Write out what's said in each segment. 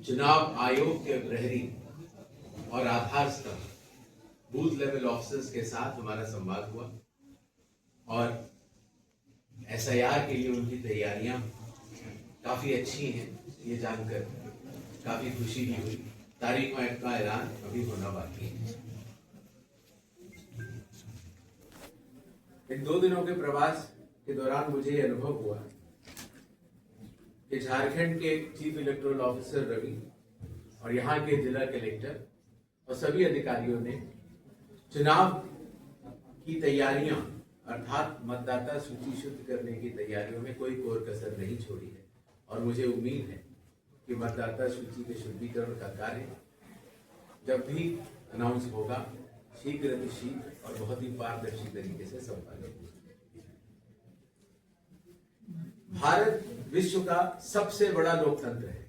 चुनाव आयोग के प्रहरी और आधार स्तंभ बूथ लेवल ऑफिसर्स के साथ हमारा संवाद हुआ और एसआईआर के लिए उनकी तैयारियां काफी अच्छी हैं, ये जानकर काफी खुशी भी हुई। तारीख का ऐलान अभी होना बाकी है। इन 2 दिनों के प्रवास के दौरान मुझे ये अनुभव हुआ कि झारखंड के चीफ इलेक्टोरल ऑफिसर रवि और यहाँ के जिला कलेक्टर और सभी अधिकारियों ने चुनाव की तैयारियां अर्थात मतदाता सूची शुद्ध करने की तैयारियों में कोई कोर कसर नहीं छोड़ी है और मुझे उम्मीद है कि मतदाता सूची के शुद्धिकरण का कार्य जब भी अनाउंस होगा शीघ्र अतिशीघ्र और बहुत ही पारदर्शी तरीके से संपादित होगा। भारत विश्व का सबसे बड़ा लोकतंत्र है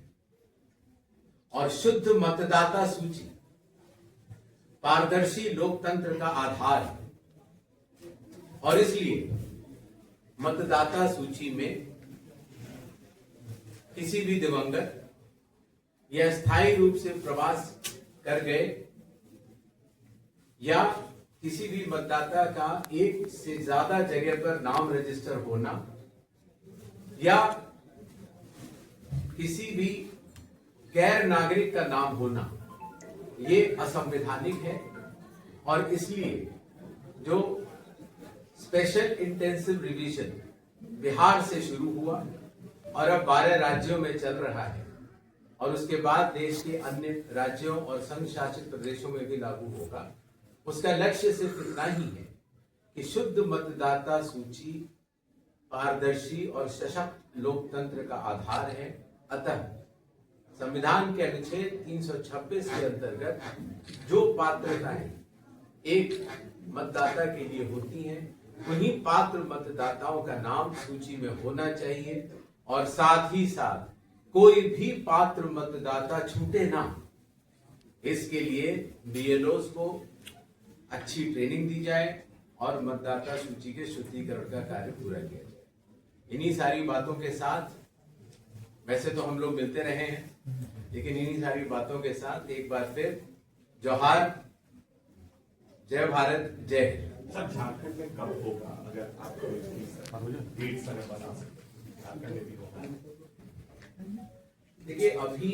और शुद्ध मतदाता सूची पारदर्शी लोकतंत्र का आधार है और इसलिए मतदाता सूची में किसी भी दिवंगत या स्थायी रूप से प्रवास कर गए या किसी भी मतदाता का एक से ज्यादा जगह पर नाम रजिस्टर होना या किसी भी गैर नागरिक का नाम होना ये असंवैधानिक है और इसलिए जो स्पेशल इंटेंसिव रिवीजन बिहार से शुरू हुआ और अब 12 राज्यों में चल रहा है और उसके बाद देश के अन्य राज्यों और संघ शासित प्रदेशों में भी लागू होगा, उसका लक्ष्य सिर्फ इतना ही है कि शुद्ध मतदाता सूची पारदर्शी और सशक्त लोकतंत्र का आधार है। अतः संविधान के अनुच्छेद 326 के अंतर्गत जो पात्रताएं एक मतदाता के लिए होती हैं उन्हीं पात्र मतदाताओं का नाम सूची में होना चाहिए और साथ ही साथ कोई भी पात्र मतदाता छूटे ना, इसके लिए बीएलओस को अच्छी ट्रेनिंग दी जाए और मतदाता सूची के शुद्धिकरण का कार्य पूरा किया जाए। इन्हीं सारी बातों के साथ वैसे तो हम लोग मिलते रहे हैं, लेकिन इन्हीं सारी बातों के साथ एक बार फिर जोहार, जय भारत, जय हिंद। सर, झारखंड में कब होगा? अगर आपको डेट समय बता सकते झारखंड में भी होगा? देखिए, अभी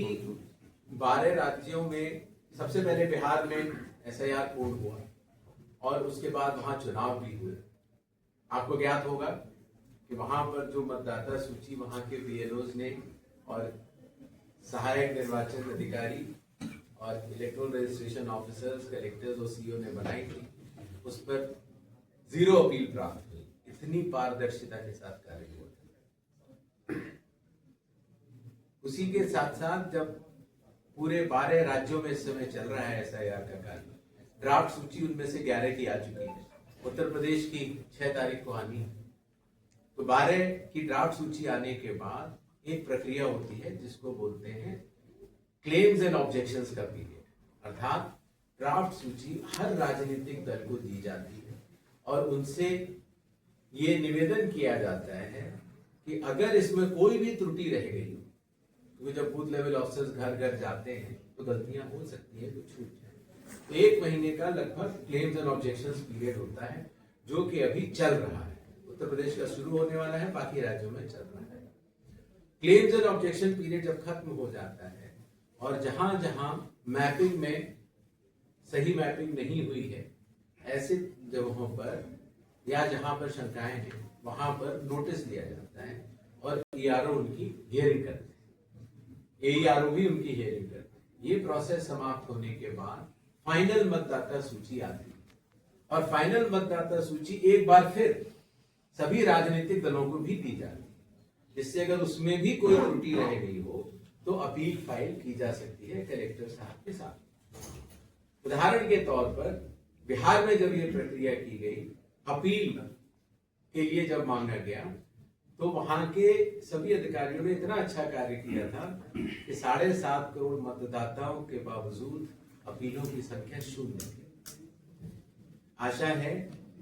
12 राज्यों में सबसे पहले बिहार में एसआईआर कोड हुआ और उसके बाद वहां चुनाव भी हुए। आपको ज्ञात होगा कि वहां पर जो मतदाता सूची वहां के बीएलओज ने और सहायक निर्वाचन अधिकारी और इलेक्ट्रॉनिक रजिस्ट्रेशन ऑफिसर्स, कलेक्टर्स और सीईओ ने बनाई थी, उस पर 0 अपील प्राप्त हुई। इतनी पारदर्शिता के साथ कार्य हुआ। उसी के साथ साथ जब पूरे 12 राज्यों में इस समय चल रहा है एसआईआर का कार्य, ड्राफ्ट सूची उनमें से 11 की आ चुकी है। उत्तर प्रदेश की 6 तारीख को आनी है। तो 12 की ड्राफ्ट सूची आने के बाद एक प्रक्रिया होती है जिसको बोलते हैं क्लेम्स एंड ऑब्जेक्शंस का पीरियड, अर्थात ड्राफ्ट सूची हर राजनीतिक दल को दी जाती है और उनसे ये निवेदन किया जाता है कि अगर इसमें कोई भी त्रुटि रह गई हो, तो जब बूथ लेवल ऑफिसर्स घर घर जाते हैं तो गलतियां हो सकती है, कुछ छूट जाए। तो 1 महीने का लगभग क्लेम्स एंड ऑब्जेक्शंस पीरियड होता है जो कि अभी चल रहा है। उत्तर प्रदेश का शुरू होने वाला है, बाकी राज्यों में चल रहा है। क्लेम्स एंड ऑब्जेक्शन पीरियड जब खत्म हो जाता है और जहां जहां मैपिंग में सही मैपिंग नहीं हुई है, ऐसे जगहों पर या जहां पर शंकाएं हैं वहां पर नोटिस दिया जाता है और ईआरओ उनकी हियरिंग करते हैं, एईआरओ भी उनकी हियरिंग करते हैं। ये प्रोसेस समाप्त होने के बाद फाइनल मतदाता सूची आती है और फाइनल मतदाता सूची एक बार फिर सभी राजनीतिक दलों को भी दी जाती है, जिससे अगर उसमें भी कोई त्रुटि रह गई हो तो अपील फाइल की जा सकती है कलेक्टर साहब के साथ। उदाहरण के तौर पर बिहार में जब ये प्रक्रिया की गई, अपील के लिए जब मांगा गया, तो वहां के सभी अधिकारियों ने इतना अच्छा कार्य किया था कि 7.5 करोड़ मतदाताओं के बावजूद अपीलों की संख्या 0 थी। आशा है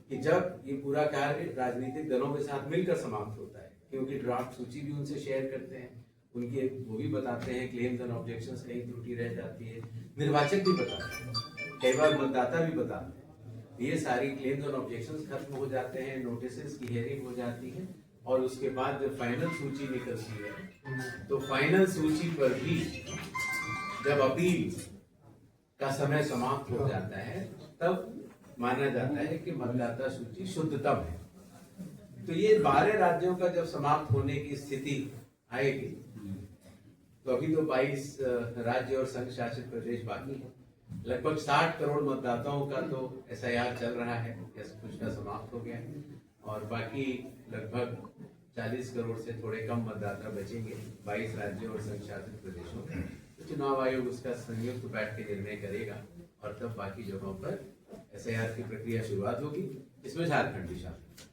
कि जब ये पूरा कार्य राजनीतिक दलों के साथ मिलकर समाप्त होता है, क्योंकि ड्राफ्ट सूची भी उनसे शेयर करते हैं, उनकी वो भी बताते हैं, क्लेम्स एंड ऑब्जेक्शंस कहीं त्रुटि रह जाती है, निर्वाचक भी बताते हैं, कई बार मतदाता भी बताते हैं। ये सारी क्लेम्स और ऑब्जेक्शंस खत्म हो जाते हैं, नोटिस की हियरिंग हो जाती है, और उसके बाद जब फाइनल सूची निकलती है तो फाइनल सूची पर भी जब अपील का समय समाप्त हो जाता है तब माना जाता है कि मतदाता सूची शुद्धतम है। तो ये 12 राज्यों का जब समाप्त होने की स्थिति आएगी तो अभी तो 22 राज्य और संघ शासित प्रदेश बाकी है। लगभग 60 करोड़ मतदाताओं का तो SIR चल रहा है या कुछ का समाप्त हो गया है, और बाकी लगभग 40 करोड़ से थोड़े कम मतदाता बचेंगे 22 राज्यों और संघ शासित प्रदेशों में। तो चुनाव आयोग उसका संयुक्त बैठ के निर्णय करेगा और तब बाकी जगहों पर SIR की प्रक्रिया शुरुआत होगी, इसमें झारखंड भी शामिल।